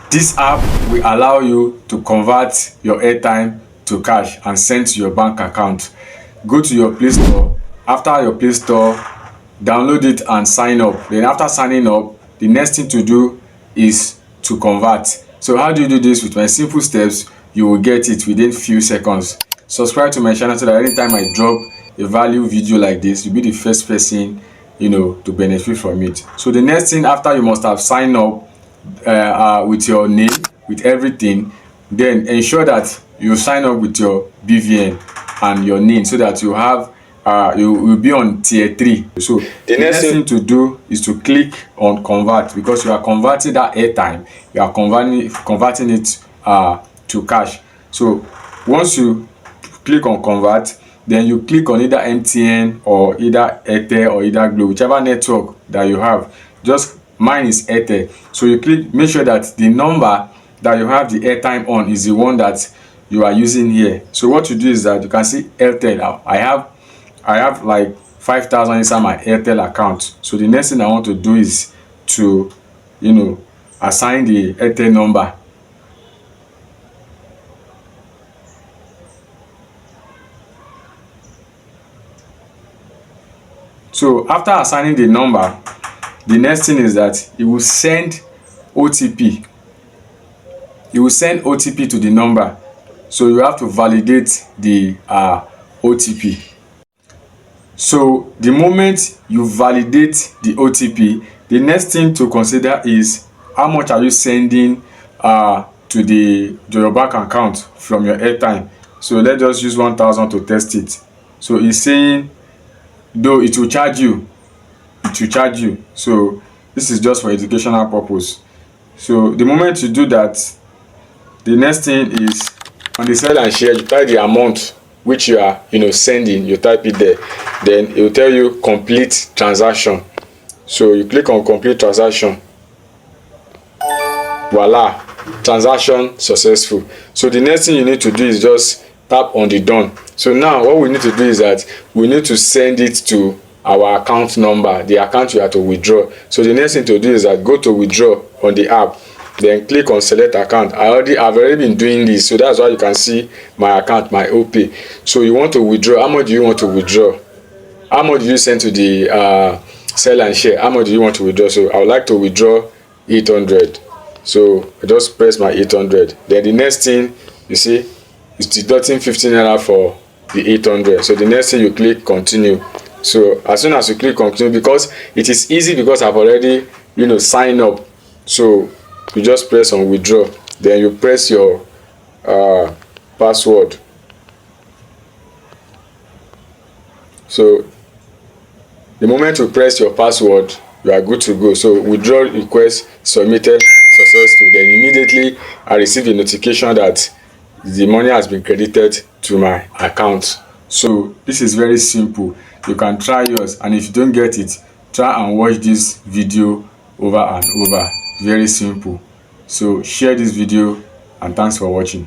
This app will allow you to convert your airtime to cash and send to your bank account. Go to your Play Store. After your Play Store, download it and sign up. Then after signing up, the next thing to do is to convert. So how do you do this? With my simple steps, you will get it within few seconds. Subscribe to my channel so that anytime I drop a value video like this, you'll be the first person to benefit from it. So the next thing, after you must have signed up with your name, with everything, then ensure that you sign up with your BVN and your name so that you have you will be on tier 3. So the next thing to do is to click on convert, because you are converting that airtime, you are converting it to cash. So once you click on convert, then you click on either MTN or either Airtel or either Glo, whichever network that you have. Just mine is Airtel. So you click, make sure that the number that you have the airtime on is the one that you are using here. So what you do is that you can see Airtel. I have like 5,000 inside my Airtel account. So the next thing I want to do is to assign the Airtel number. So after assigning the number, the next thing is that it will send OTP. It will send OTP to the number. So you have to validate the OTP. So the moment you validate the OTP, the next thing to consider is how much are you sending to your bank account from your airtime. So let's just use 1,000 to test it. So it's saying, though it will charge you, so this is just for educational purpose. So the moment you do that, the next thing is on the sell and share, you type the amount which you are sending, you type it there, then it will tell you complete transaction. So you click on complete transaction. Voila, transaction successful. So the next thing you need to do is just tap on the done. So now what we need to do is that we need to send it to our account number, the account you have to withdraw. So the next thing to do is that go to withdraw on the app, then click on select account. I've already been doing this, so that's why you can see my account, my OP. So you want to withdraw. How much do you want to withdraw? How much do you send to the sell and share? How much do you want to withdraw? So I would like to withdraw 800. So I just press my 800. Then the next thing you see is deducting 15 naira for the 800. So the next thing you click continue. So as soon as you click continue, because it is easy, because I've already signed up, so you just press on withdraw, then you press your password. So the moment you press your password, you are good to go. So withdrawal request submitted successfully. Then immediately I receive a notification that the money has been credited to my account. So this is very simple. You can try yours, and if you don't get it, try and watch this video over and over. Very simple. So share this video, and thanks for watching.